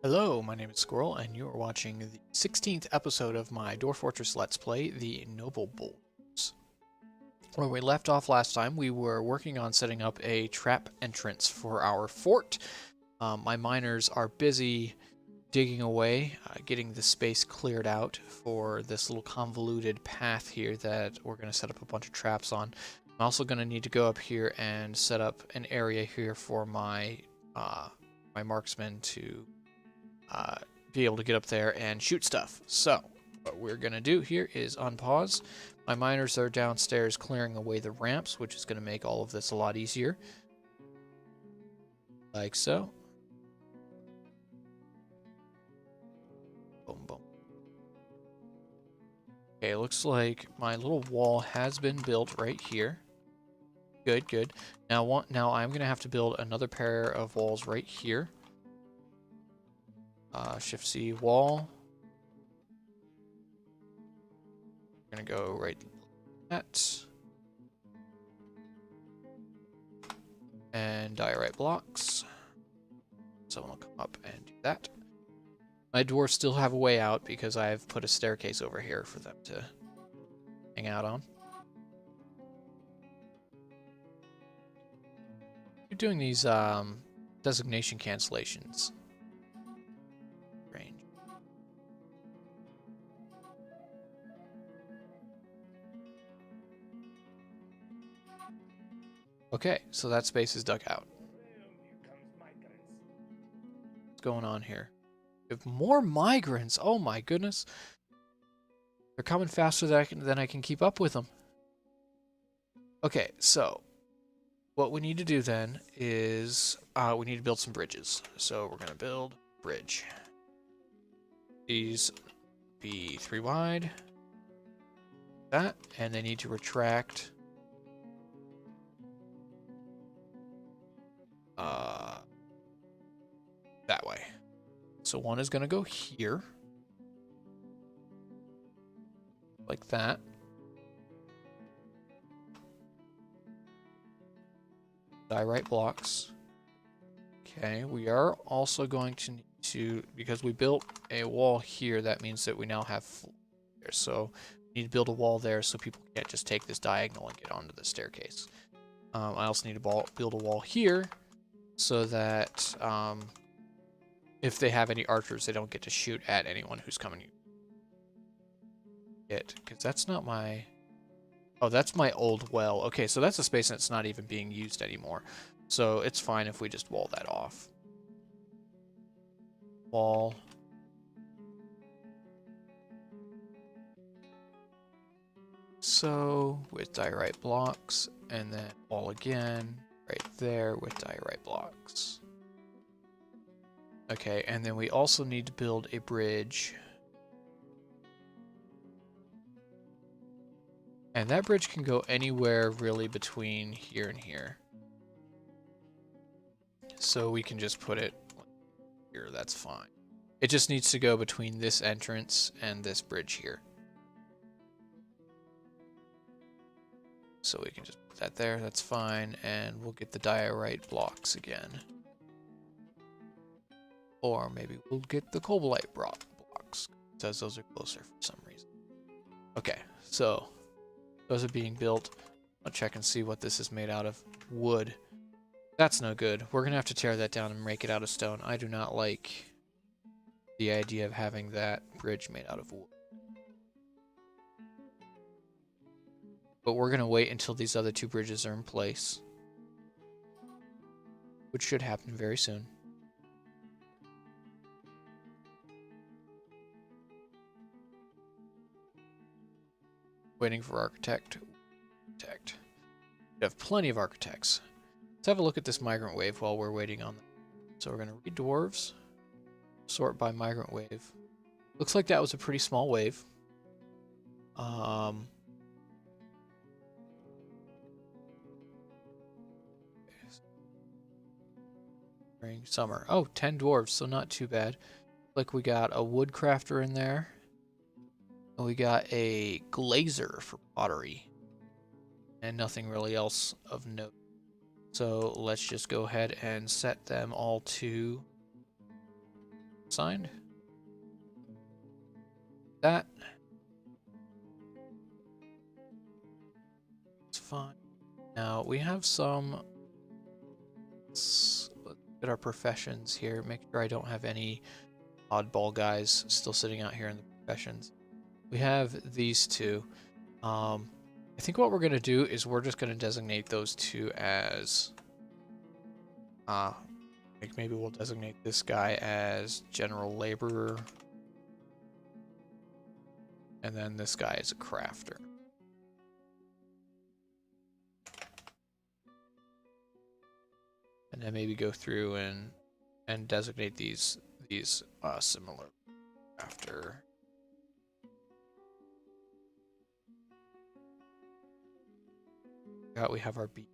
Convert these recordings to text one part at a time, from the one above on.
Hello, my name is Squirrel, and you are watching the 16th episode of my Dwarf Fortress Let's Play, the Nobleboulders. Where we left off last time, we were working on setting up a trap entrance for our fort. My miners are busy digging away, getting the space cleared out for this little convoluted path here that we're going to set up a bunch of traps on. I'm also going to need to go up here and set up an area here for my marksmen to be able to get up there and shoot stuff. So what we're going to do here is unpause. My miners are downstairs clearing away the ramps, which is going to make all of this a lot easier. Like so. Boom, boom. Okay, looks like my little wall has been built right here. Good, good. Now I'm going to have to build another pair of walls right here. Shift C wall. I'm going to go right like that. And diorite blocks. Someone will come up and do that. My dwarves still have a way out because I've put a staircase over here for them to hang out on. You're doing these designation cancellations. Range. Okay, so that space is dug out. What's going on here? We have more migrants. Oh my goodness. They're coming faster than I can keep up with them. Okay, so what we need to do then is we need to build some bridges. So we're going to build a bridge. These be 3 wide. That, and they need to retract that way. So one is going to go here. Like that. Diorite blocks. Okay, we are also going to need to, because we built a wall here, that means that we now have there. So we need to build a wall there so people can't just take this diagonal and get onto the staircase. I also need to build a wall here so that if they have any archers, they don't get to shoot at anyone who's coming. Because that's not my... Oh, that's my old well. Okay, so that's a space that's not even being used anymore. So it's fine if we just wall that off. Wall. So, with diorite blocks, and then wall again, right there with diorite blocks. Okay, and then we also need to build a bridge. And that bridge can go anywhere really between here and here. So we can just put it here, that's fine. It just needs to go between this entrance and this bridge here. So we can just put that there, that's fine, and we'll get the diorite blocks again. Or maybe we'll get the cobalite blocks. It says those are closer for some reason. Okay, so those are being built. I'll check and see what this is made out of. Wood. That's no good. We're going to have to tear that down and make it out of stone. I do not like the idea of having that bridge made out of wood. But we're going to wait until these other 2 bridges are in place, which should happen very soon. Waiting for architect. We have plenty of architects. Let's have a look at this migrant wave while we're waiting on them. So we're going to read dwarves, sort by migrant wave. Looks like that was a pretty small wave. Spring, summer. Oh, 10 dwarves, so not too bad. Like we got a woodcrafter in there. And we got a glazer for pottery. And nothing really else of note. So let's just go ahead and set them all to Signed. That. It's fine. Now we have some. Let's look at our professions here. Make sure I don't have any oddball guys still sitting out here in the professions. We have these two. I think what we're gonna do is we're just gonna designate those two as. Like maybe we'll designate this guy as general laborer. And then this guy is a crafter. And then maybe go through and designate these similar crafter. We have our beat.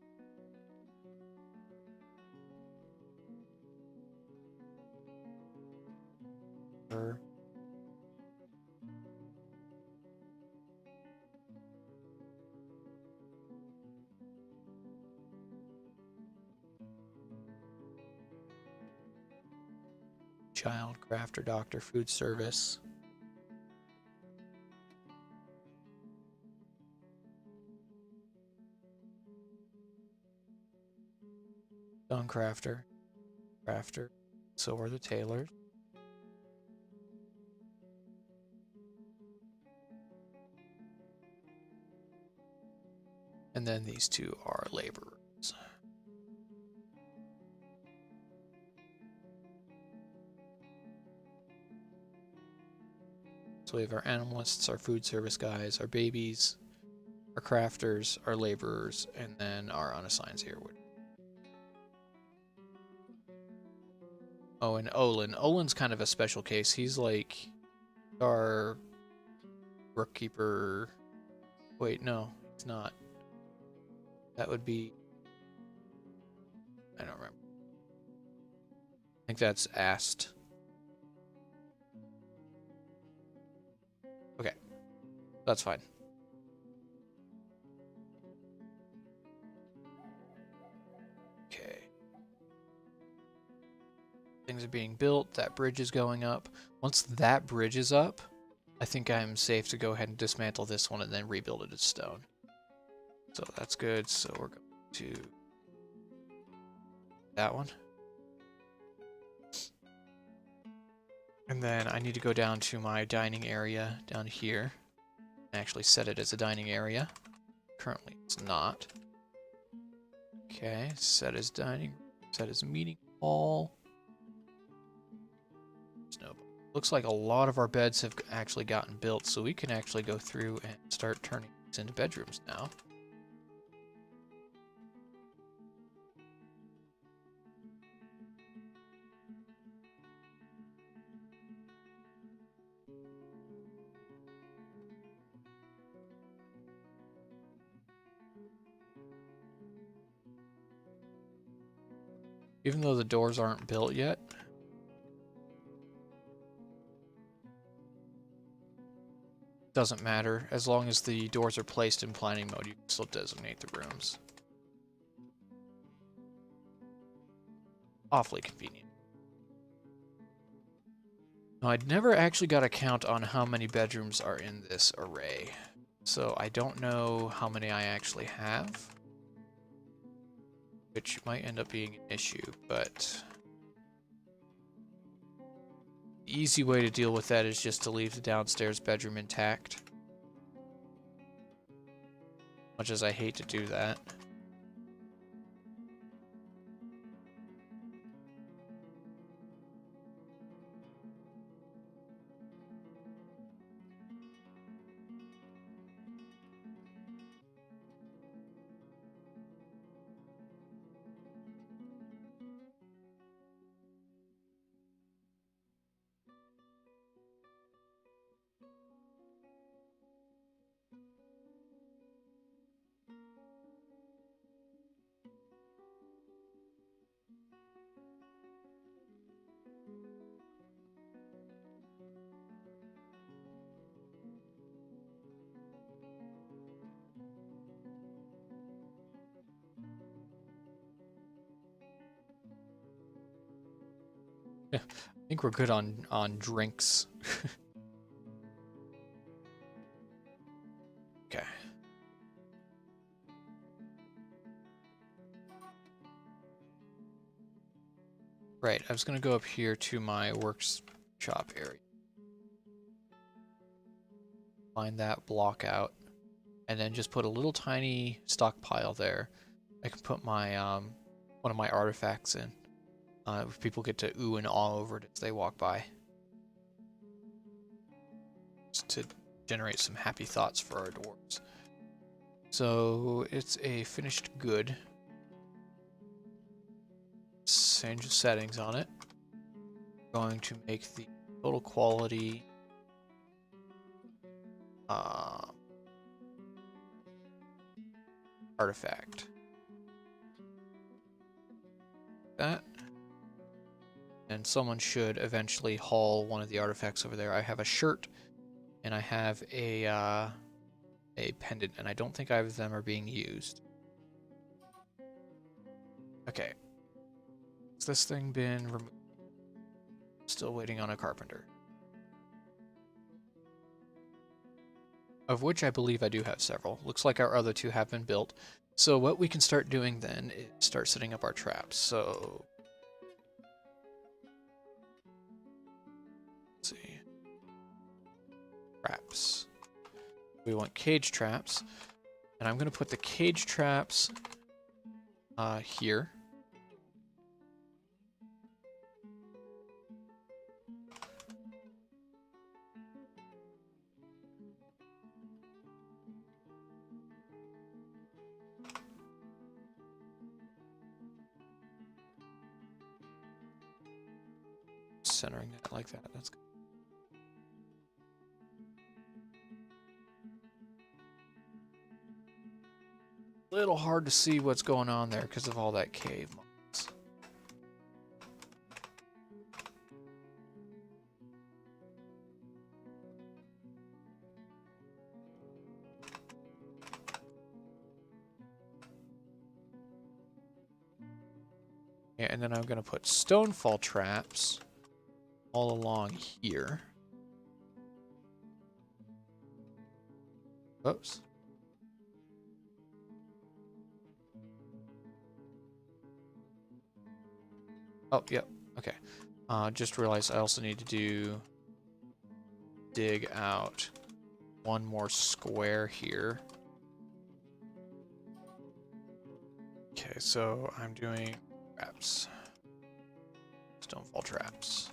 Child, crafter, doctor, food service. Stone crafter. Crafter. So are the tailors. And then these two are laborers. So we have our animalists, our food service guys, our babies, our crafters, our laborers, and then our unassigned here. Oh, and Olin. Olin's kind of a special case. He's like our bookkeeper. Wait, no, it's not. That would be... I don't remember. I think that's Ast. Okay, that's fine. Okay. Things are being built. That bridge is going up. Once that bridge is up, I think I'm safe to go ahead and dismantle this one and then rebuild it as stone. So that's good. So we're going to that one. And then I need to go down to my dining area down here and actually set it as a dining area. Currently it's not. Okay, set as dining, set as meeting hall. No, looks like a lot of our beds have actually gotten built, so we can actually go through and start turning these into bedrooms now. Even though the doors aren't built yet. Doesn't matter. As long as the doors are placed in planning mode, you can still designate the rooms. Awfully convenient. Now, I'd never actually got a count on how many bedrooms are in this array. So I don't know how many I actually have. Which might end up being an issue, but... the easy way to deal with that is just to leave the downstairs bedroom intact. Much as I hate to do that. think we're good on drinks. Okay. Right, I was gonna go up here to my workshop area. Find that block out, and then just put a little tiny stockpile there. I can put my one of my artifacts in. If people get to ooh and awe over it as they walk by. Just to generate some happy thoughts for our dwarves. So it's a finished good. Change the settings on it. Going to make the total quality artifact. That. And someone should eventually haul one of the artifacts over there. I have a shirt, and I have a pendant, and I don't think either of them are being used. Okay. Has this thing been removed? Still waiting on a carpenter. Of which I believe I do have several. Looks like our other two have been built. So what we can start doing then is start setting up our traps. So let's see. Traps. We want cage traps. And I'm going to put the cage traps here. Centering that like that. That's good. A little hard to see what's going on there because of all that cave moss. Yeah, and then I'm going to put stonefall traps all along here. Oops. Oh, yep. Okay. Just realized I also need to dig out one more square here. Okay, so I'm doing traps. Stonefall traps.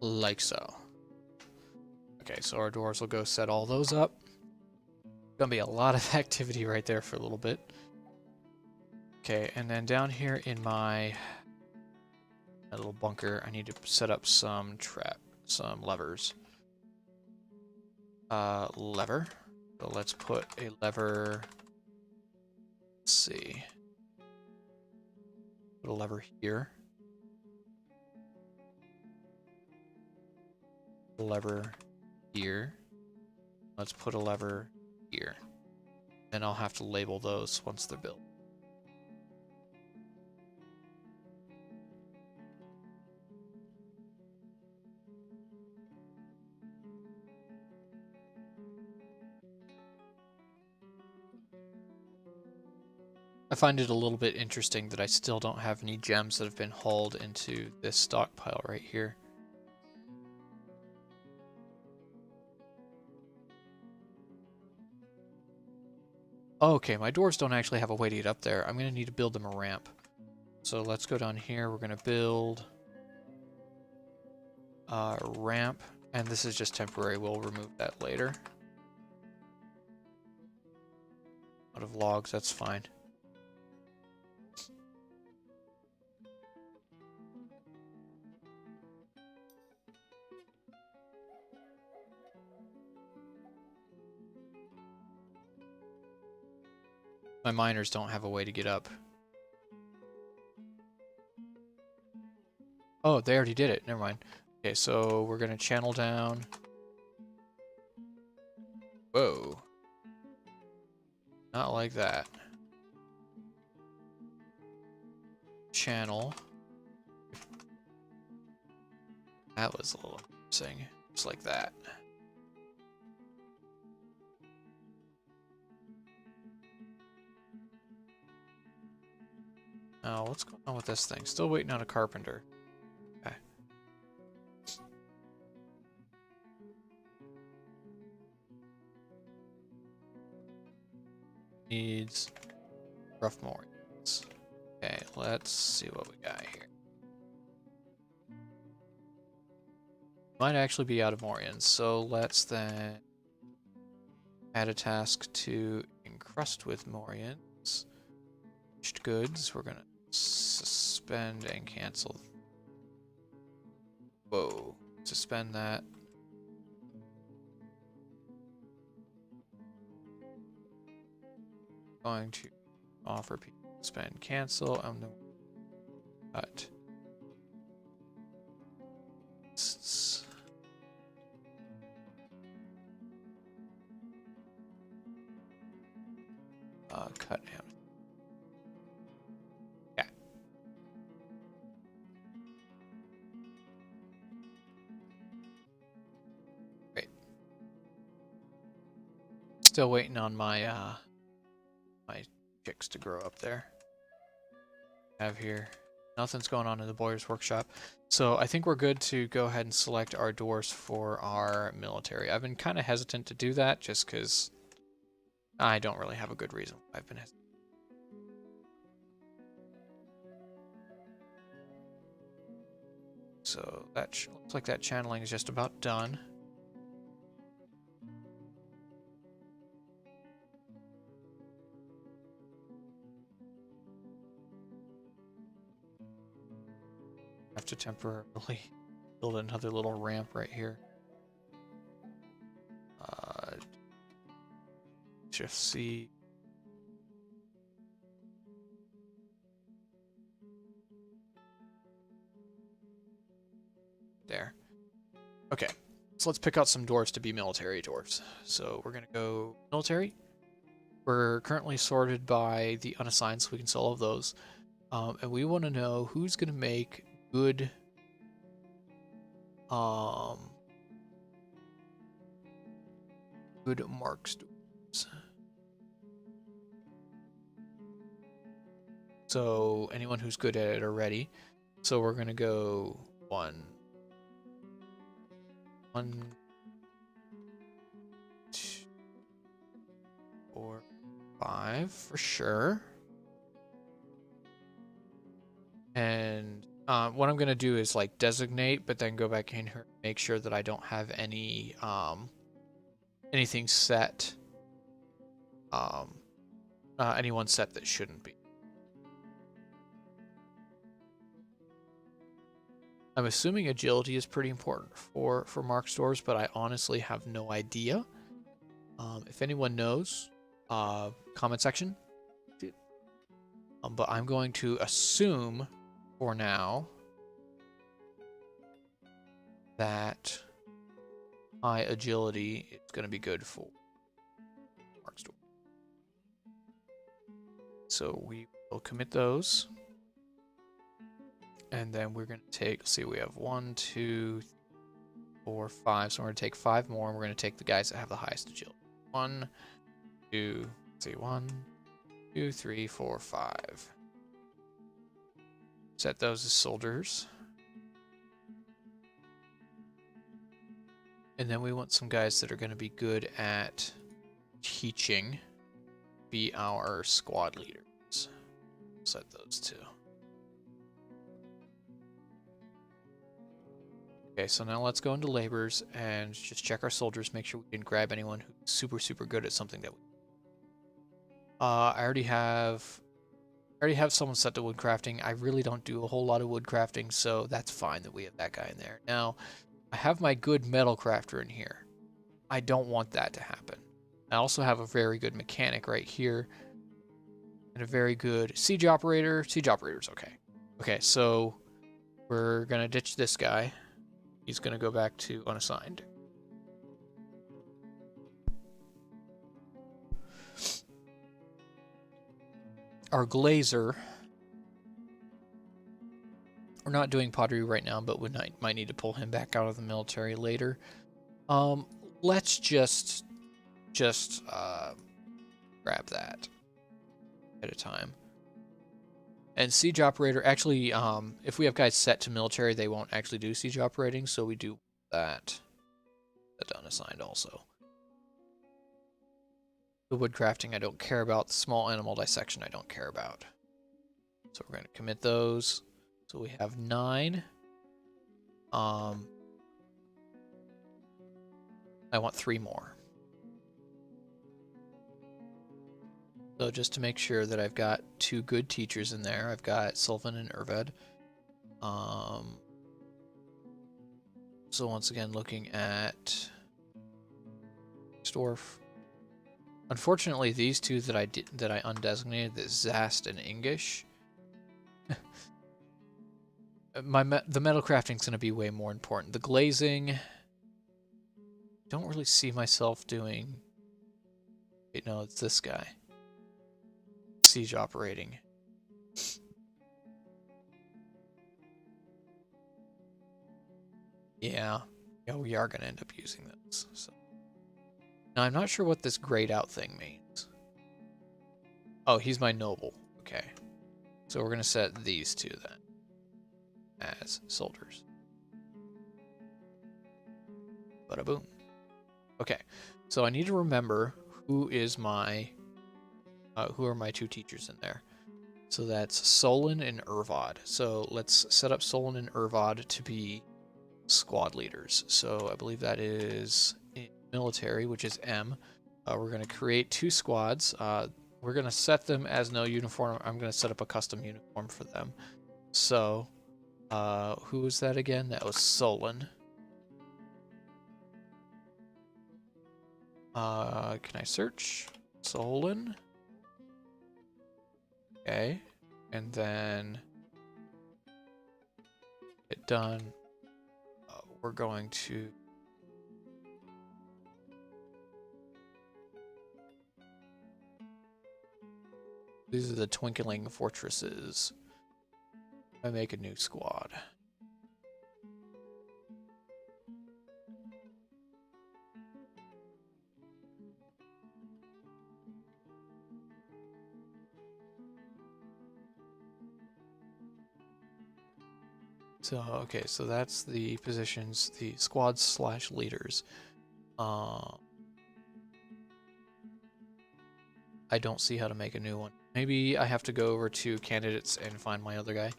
Like so. Okay, so our dwarves will go set all those up. Gonna be a lot of activity right there for a little bit. Okay, and then down here in my little bunker, I need to set up some levers. Lever. So let's put a lever. Let's see. Put a lever here. Put a lever here. Let's put a lever here. And I'll have to label those once they're built. I find it a little bit interesting that I still don't have any gems that have been hauled into this stockpile right here. Okay, my doors don't actually have a way to get up there. I'm going to need to build them a ramp. So let's go down here. We're going to build a ramp, and this is just temporary. We'll remove that later. Out of logs, that's fine. My miners don't have a way to get up. Oh, they already did it. Never mind. Okay, so we're going to channel down. Whoa. Not like that. Channel. That was a little embarrassing. Just like that. Now, what's going on with this thing? Still waiting on a carpenter. Okay. Needs rough moorings. Okay, let's see what we got here. Might actually be out of morions, so let's then add a task to encrust with morions. Finished goods, we're gonna suspend and cancel. Whoa, suspend that. Going to offer people suspend, cancel. I'm no cut. Cut him. Yeah. Great. Still waiting on my my chicks to grow up there. Have here. Nothing's going on in the boyer's workshop. So I think we're good to go ahead and select our dwarves for our military. I've been kind of hesitant to do that just because I don't really have a good reason why I've been hesitant. So that looks like that channeling is just about done. Have to temporarily build another little ramp right here. Shift C. There. Okay, so let's pick out some dwarves to be military dwarves. So we're gonna go military. We're currently sorted by the unassigned, so we can sell all of those. And we want to know who's gonna make good good marks dwarves. So anyone who's good at it already. So we're gonna go 1, 2, 4, 5 for sure. And what I'm gonna do is like designate, but then go back in here and make sure that I don't have any anything set. Anyone set that shouldn't be. I'm assuming agility is pretty important for mark stores, but I honestly have no idea. If anyone knows, comment section. But I'm going to assume for now that high agility is going to be good for mark store. So we will commit those. And then we're going to take, let's see, we have 1, 2, 3, 4, 5. So we're going to take 5 more, and we're going to take the guys that have the highest agility. 1, 2, let's see, 1, 2, 3, 4, 5. Set those as soldiers. And then we want some guys that are going to be good at teaching, be our squad leaders. Set those too. Okay, so now let's go into labors and just check our soldiers, make sure we didn't grab anyone who's super, super good at something that we... I already have someone set to wood crafting. I really don't do a whole lot of wood crafting, so that's fine that we have that guy in there. Now, I have my good metal crafter in here. I don't want that to happen. I also have a very good mechanic right here. And a very good siege operator. Siege operator's okay. Okay, so we're gonna ditch this guy. He's gonna go back to unassigned. Our glazer. We're not doing pottery right now, but we might need to pull him back out of the military later. Let's just grab that at a time. And siege operator, actually, if we have guys set to military, they won't actually do siege operating, so we do that. That's unassigned also. The wood crafting I don't care about. The small animal dissection I don't care about. So we're going to commit those. So we have 9. I want 3 more. So just to make sure that I've got 2 good teachers in there, I've got Sylvan and Urved. So once again, looking at Dwarf. Unfortunately, these 2 that I undesignated, the Zast and Ingish, the metal crafting is going to be way more important. The glazing, don't really see myself doing. Wait, no, it's this guy. Siege operating. Yeah, we are going to end up using this. So. Now, I'm not sure what this grayed out thing means. Oh, he's my noble. Okay. So we're going to set these 2 then as soldiers. Bada boom. Okay. So I need to remember who is my who are my 2 teachers in there. So that's Solon and Urvod. So let's set up Solon and Urvod to be squad leaders. So I believe that is military, which is M. We're going to create 2 squads. We're going to set them as no uniform. I'm going to set up a custom uniform for them. So, who was that again? That was Solon. Can I search? Solon. Okay. And then get done. We're going to these are the twinkling fortresses. I make a new squad. So, okay, so that's the positions, the squads / leaders. I don't see how to make a new one. Maybe I have to go over to candidates and find my other guy.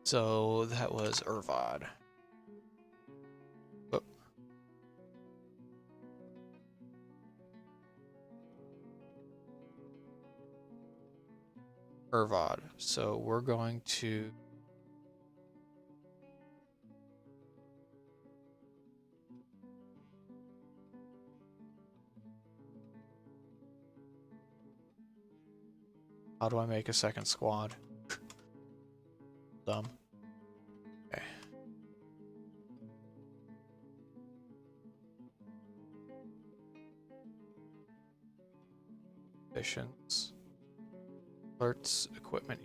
So that was Urvod. Oh. Urvod. So we're going to how do I make a second squad? Dumb. Okay. Missions. Alerts, equipment,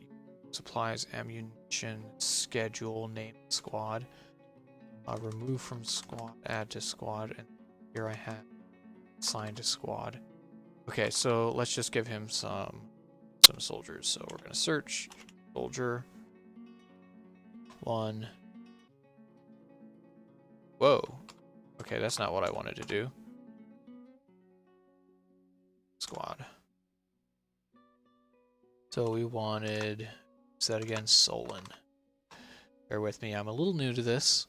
supplies, ammunition, schedule, name squad. Remove from squad, add to squad, and here I have assigned to squad. Okay, so let's just give him some soldiers. So we're gonna search soldier 1. Whoa. Okay, that's not what I wanted to do. Squad. So we wanted, is that again, Solon. Bear with me, I'm a little new to this.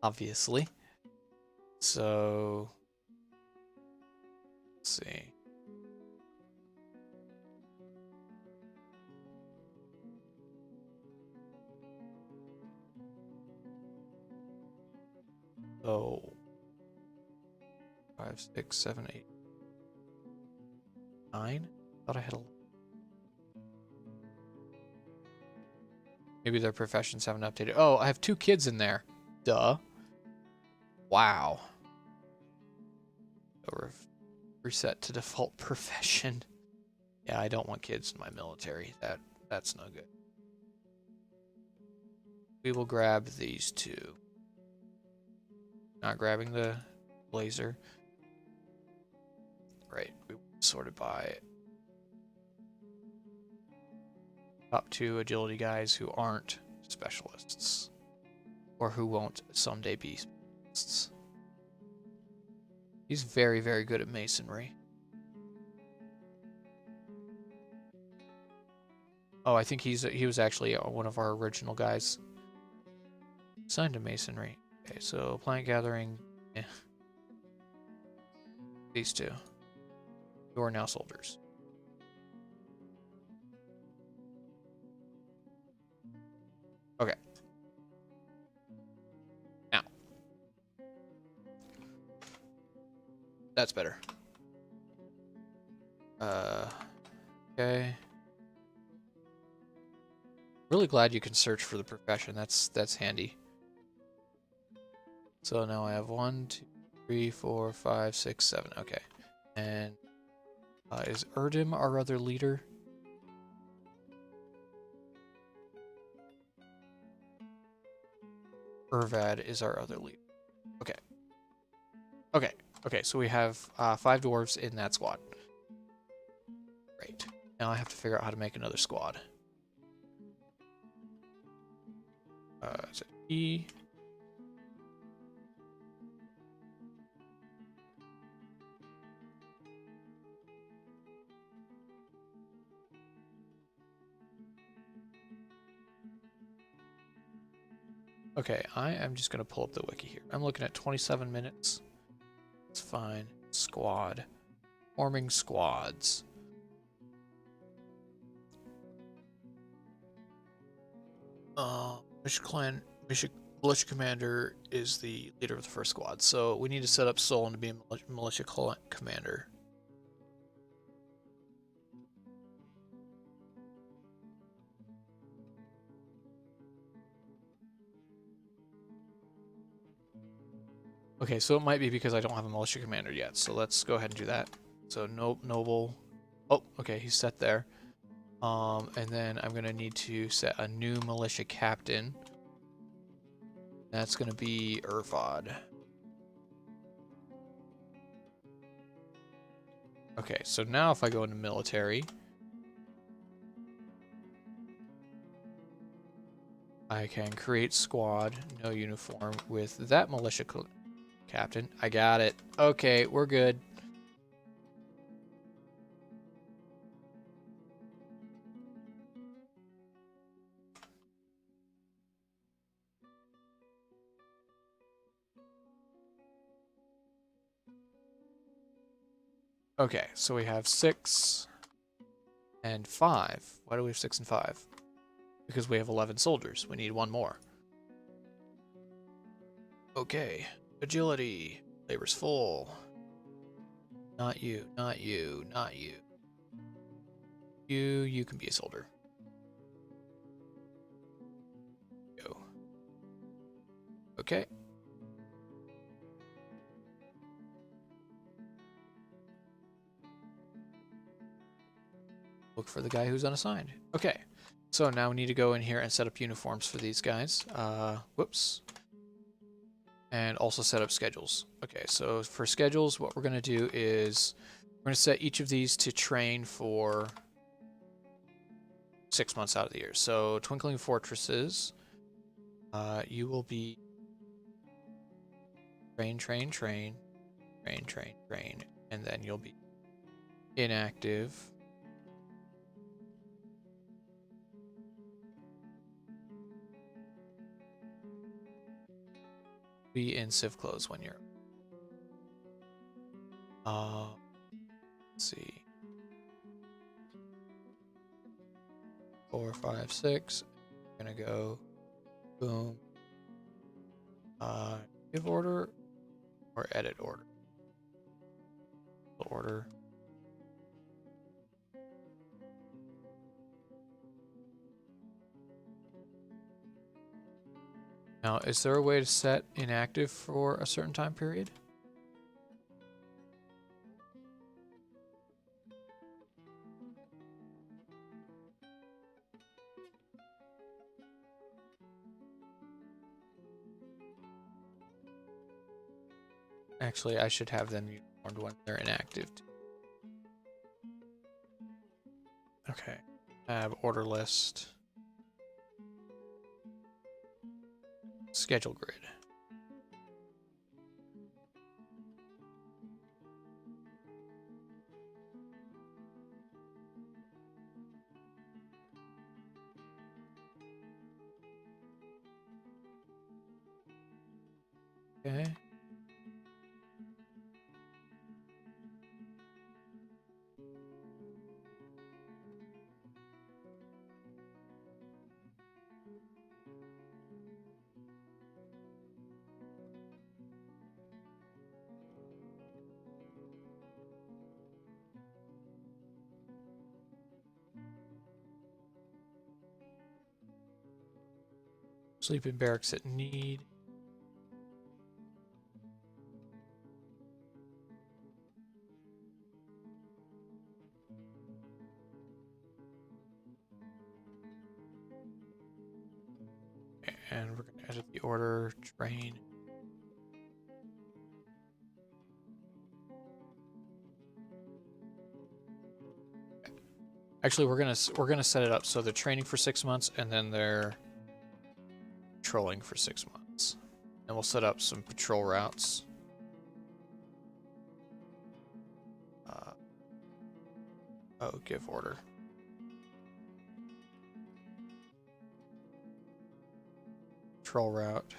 obviously. So, let's see. So, 5, 6, 7, 8, 9. Thought I had 11. Maybe their professions haven't updated. Oh, I have 2 kids in there. Duh. Wow. So reset to default profession. Yeah, I don't want kids in my military. That's no good. We will grab these 2. Not grabbing the blazer. Right. We sorted by top 2 agility guys who aren't specialists. Or who won't someday be specialists. He's very, very good at masonry. Oh, I think he was actually one of our original guys. Assigned to masonry. Okay, so plant gathering. Yeah. These 2. You are now soldiers. Okay. Now. That's better. Okay. Really glad you can search for the profession. That's handy. So now I have 1, 2, 3, 4, 5, 6, 7. Okay. And is Erdim our other leader? Urvad is our other leader. Okay. Okay. Okay, so we have 5 dwarves in that squad. Great. Now I have to figure out how to make another squad. Is it E? Okay, I am just going to pull up the wiki here. I'm looking at 27 minutes. It's fine. Squad. Forming squads. Militia commander is the leader of the first squad, so we need to set up Solon to be a militia commander. Okay, so it might be because I don't have a militia commander yet, so let's go ahead and do that. So Noble. Oh, okay, he's set there. And then I'm gonna need to set a new militia captain. That's gonna be Urvad. Okay, so now if I go into military, I can create squad, no uniform, with that militia captain. I got it. Okay, we're good. Okay, so we have 6 and 5. Why do we have 6 and 5? Because we have 11 soldiers. We need 1 more. Okay. Agility. Labor's full. Not you, not you, not you. You can be a soldier. Go. Okay. Look for the guy who's unassigned. Okay. So now we need to go in here and set up uniforms for these guys. Whoops. And also set up schedules. Okay, so for schedules, what we're going to do is we're going to set each of these to train for 6 months out of the year. So Twinkling Fortresses, you will be train, and then you'll be inactive. be in civ clothes when you're. Let's see. 4, 5, 6. I'm gonna go. Boom. Give order or edit order. Order. Now, is there a way to set inactive for a certain time period? Actually, I should have them uniformed when they're inactive. Okay. Tab order list. Schedule grid. Okay. Sleeping barracks at need. And we're going to edit the order. Train. Actually, we're gonna set it up so they're training for 6 months and then they're patrolling for 6 months. And we'll set up some patrol routes. Give order. Patrol route.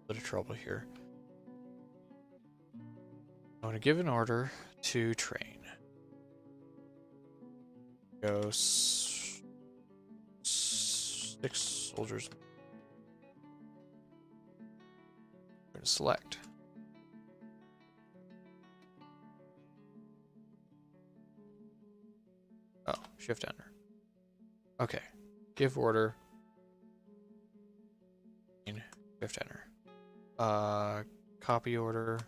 Bit of trouble here. I want to give an order to train. Go 6 soldiers. We're going to select. Oh, shift enter. Okay. Give order. Shift enter. Copy order.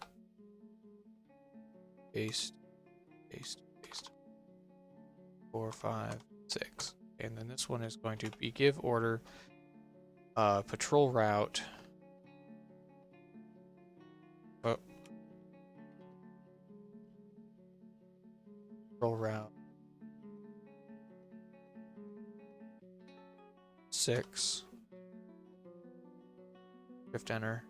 Paste. Paste. Paste. 4, 5, 6. And then this one is going to be give order. Patrol route. Oh. Patrol route. 6. Shift enter.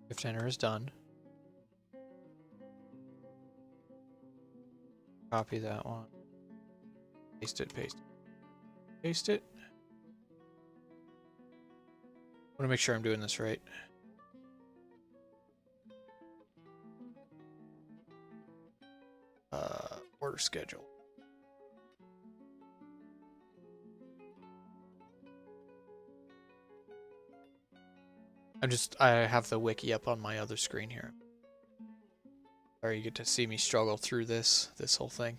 Shift enter is done. Copy that one. Paste it, paste it. Paste it. I want to make sure I'm doing this right. Order schedule. I have the wiki up on my other screen here. Sorry, you get to see me struggle through this whole thing.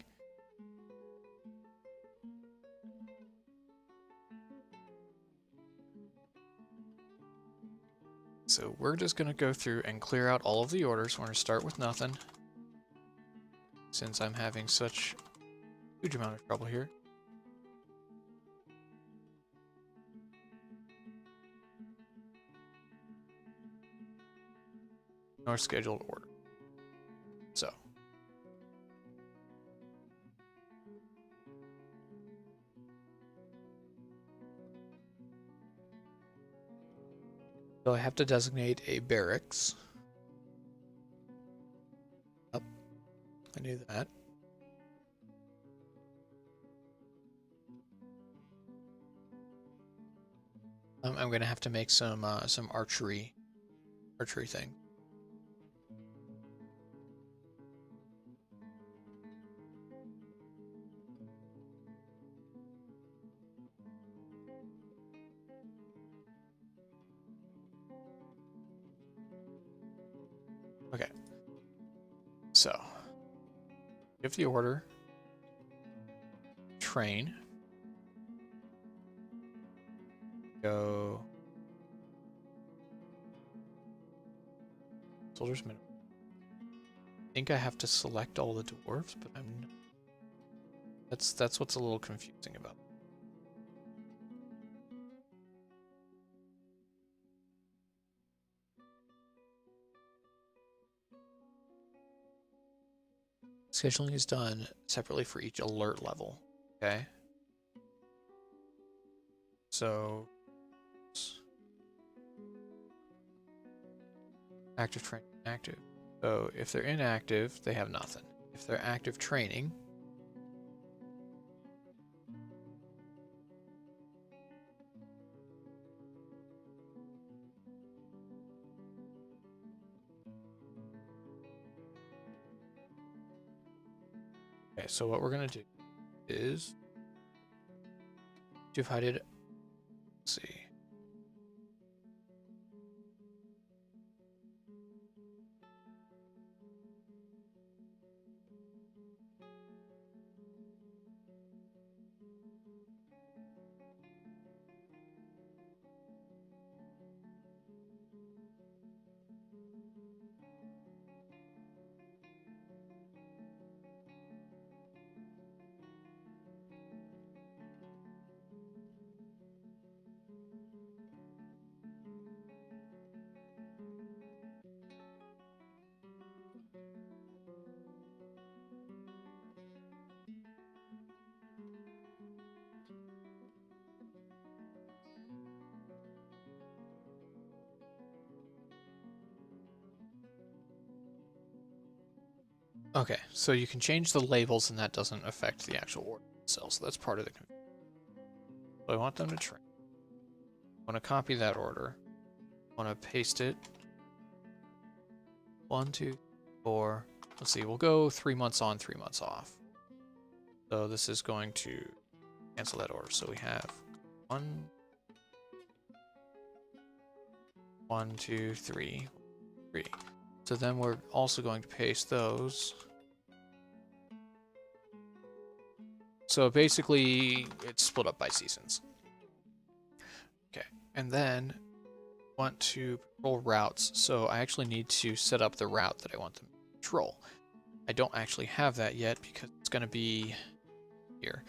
So we're just going to go through and clear out all of the orders. We're going to start with nothing. since I'm having such a huge amount of trouble here. Nor scheduled order. So I have to designate a barracks. Up. I knew that. I'm going to have to make some archery thing. Okay. So, give the order. Train. Go. Soldiers minimum. I think I have to select all the dwarves, but I'm not. That's what's a little confusing about it. Scheduling is done separately for each alert level. Okay. So active training, active. So if they're inactive, they have nothing. If they're active training, okay, so what we're gonna do is divided. Let's see. Okay, so you can change the labels and that doesn't affect the actual order itself, so that's part of the confusion. So I want them to train. I want to copy that order. I want to paste it. 1, 2, 4. Let's see, we'll go 3 months on, 3 months off. So this is going to cancel that order. So we have 1, 2, 3, 3. So then we're also going to paste those. So basically, it's split up by seasons. Okay, and then want to patrol routes. So I actually need to set up the route that I want them to patrol. I don't actually have that yet because it's going to be here.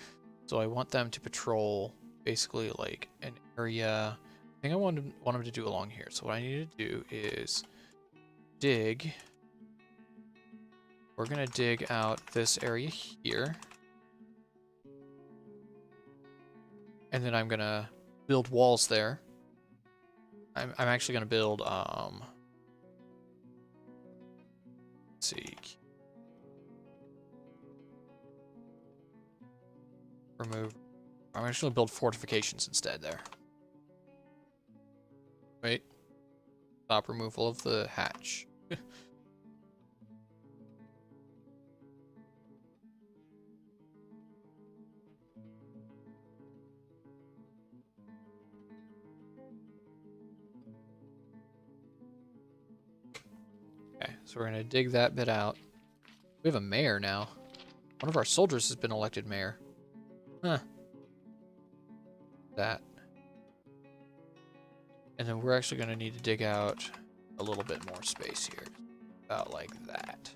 So I want them to patrol basically like an area. I think I want them to do along here. So what I need to do is dig. We're going to dig out this area here. And then I'm going to build walls there. I'm actually going to build, let's see. Remove. I'm actually going to build fortifications instead there. Wait. Stop removal of the hatch. Okay, so we're going to dig that bit out. We have a mayor now. One of our soldiers has been elected mayor. Huh. That. And then we're actually going to need to dig out a little bit more space here. About like that.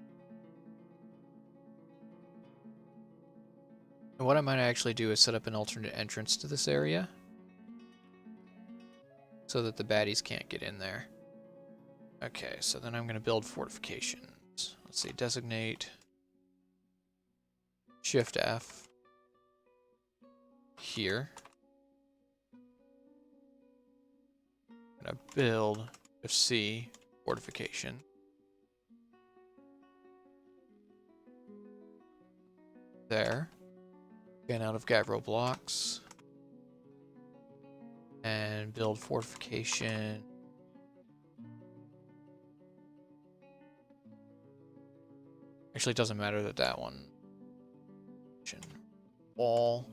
And what I might actually do is set up an alternate entrance to this area so that the baddies can't get in there. Okay, so then I'm going to build fortifications. Let's see, designate, Shift F here. I'm going to build Shift C fortification. There. Again, out of Gabbro blocks. And build fortification. Actually, it doesn't matter that that one. Wall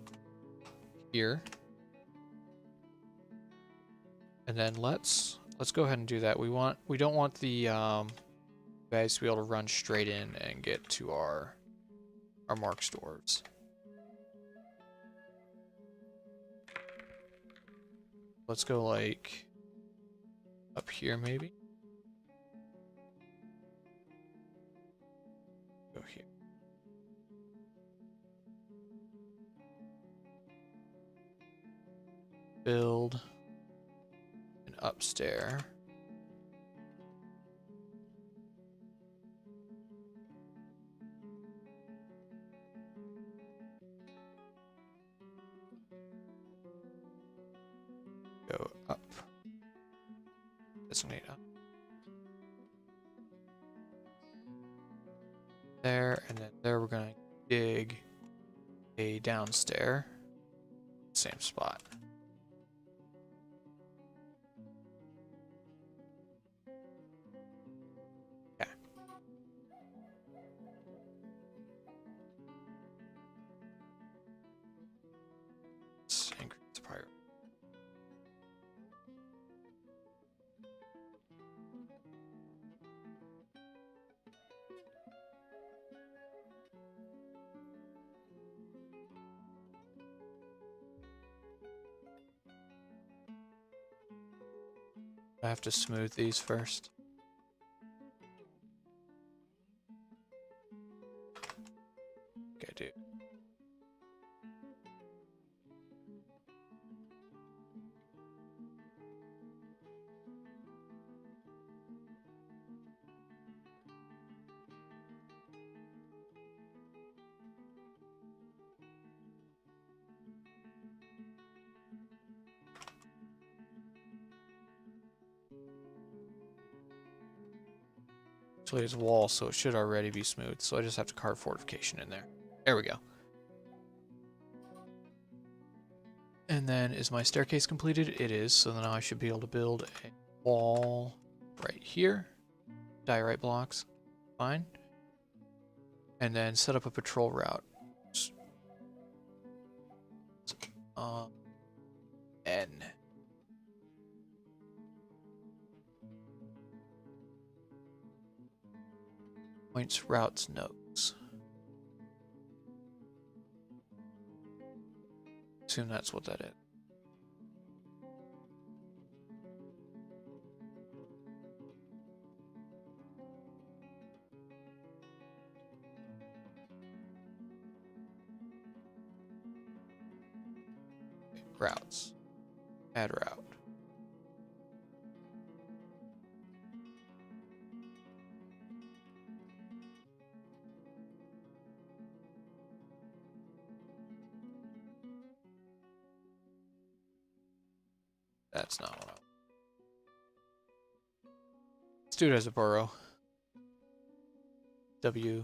here. And then let's go ahead and do that. We don't want the guys to be able to run straight in and get to our mark stores. Let's go like up here maybe. Go here. Build an upstairs. Go up. Designate up. There, and then there we're going to dig a downstairs. Same spot. Okay. Let's increase the priority. I have to smooth these first. Okay, dude. Actually, it's wall, so it should already be smooth. So I just have to carve fortification in there. There we go. And then is my staircase completed? It is. So now I should be able to build a wall right here. Diorite blocks. Fine. And then set up a patrol route. N. Points, routes, nodes. Assume that's what that is. Okay, routes. Add route. That's not what I want. Let's do it as a burrow. W.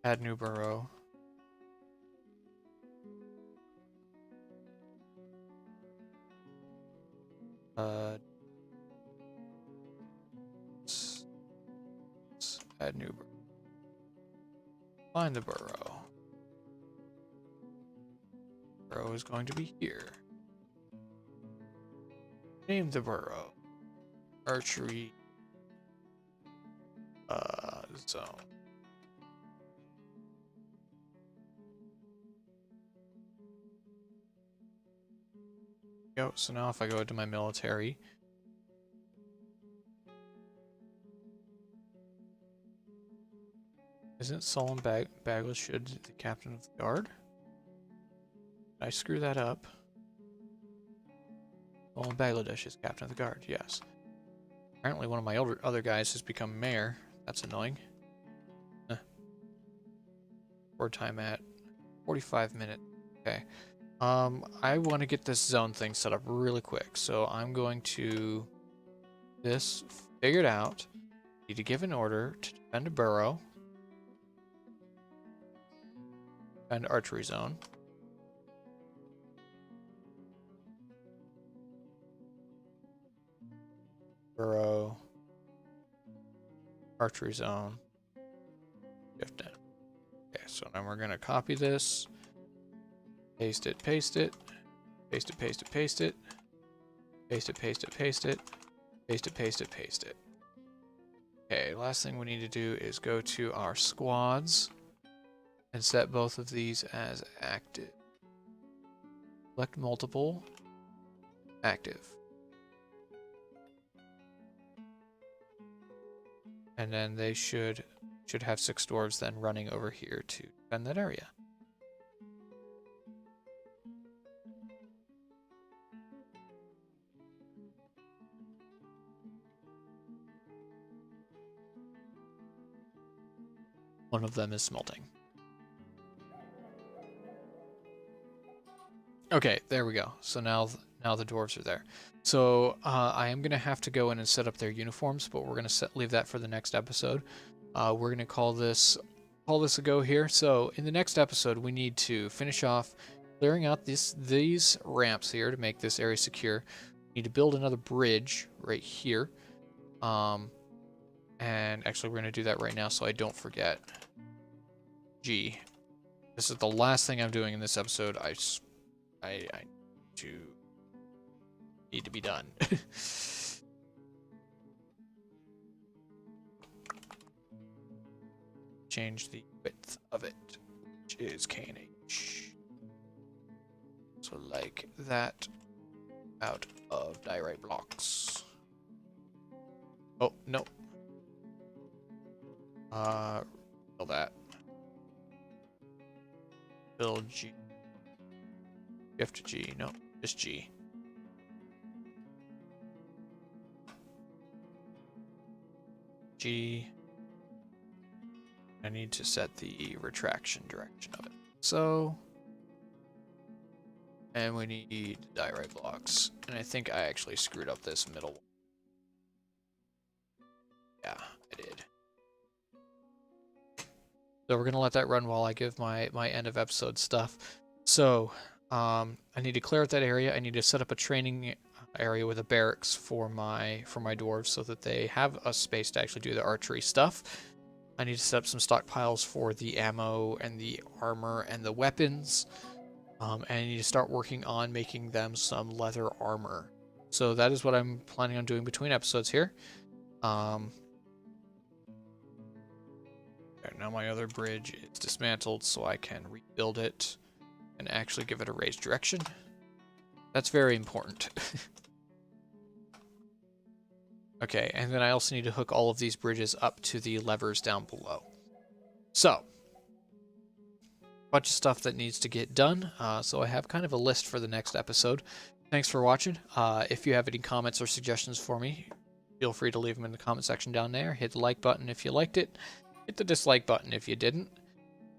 Add new burrow. Add new burrow. Find the burrow. Burrow is going to be here. Name the burrow. Archery. Zone. Go. So now if I go to my military. Isn't Solon Baglishood the captain of the guard? Did I screw that up? Solon Bangladesh is captain of the guard, yes. Apparently one of my other guys has become mayor. That's annoying. Board time at 45 minutes. Okay. I want to get this zone thing set up really quick, so I'm going to this figured out. Need to give an order to defend a burrow and archery zone. Burrow, archery zone, shift in. Okay, so now we're gonna copy this, paste it, paste it, paste it, paste it, paste it, paste it, paste it, paste it, paste it, paste it, paste it. Okay, last thing we need to do is go to our squads and set both of these as active. Select multiple, active. And then they should have 6 dwarves then running over here to defend that area. One of them is smelting. Okay, there we go. So now the dwarves are there. So I am going to have to go in and set up their uniforms, but we're going to leave that for the next episode. We're going to call this a go here. So in the next episode, we need to finish off clearing out these ramps here to make this area secure. We need to build another bridge right here. And actually, we're going to do that right now so I don't forget. G. This is the last thing I'm doing in this episode. I need to be done. Change the width of it, which is K&H. So like that, out of diorite blocks. Oh, no. Build that. Build G. Shift G. No, just G. G. I need to set the retraction direction of it. So, and we need diorite blocks. And I think I actually screwed up this middle one. Yeah, I did. So we're gonna let that run while I give my end of episode stuff. So, I need to clear out that area. I need to set up a training area with a barracks for my dwarves so that they have a space to actually do the archery stuff. I need to set up some stockpiles for the ammo and the armor and the weapons. And I need to start working on making them some leather armor. So that is what I'm planning on doing between episodes here. Now my other bridge is dismantled, so I can rebuild it and actually give it a raised direction. That's very important. Okay, and then I also need to hook all of these bridges up to the levers down below. So, bunch of stuff that needs to get done. So I have kind of a list for the next episode. Thanks for watching. If you have any comments or suggestions for me, feel free to leave them in the comment section down there. Hit the like button if you liked it. Hit the dislike button if you didn't.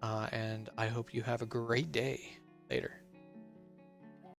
And I hope you have a great day. Later.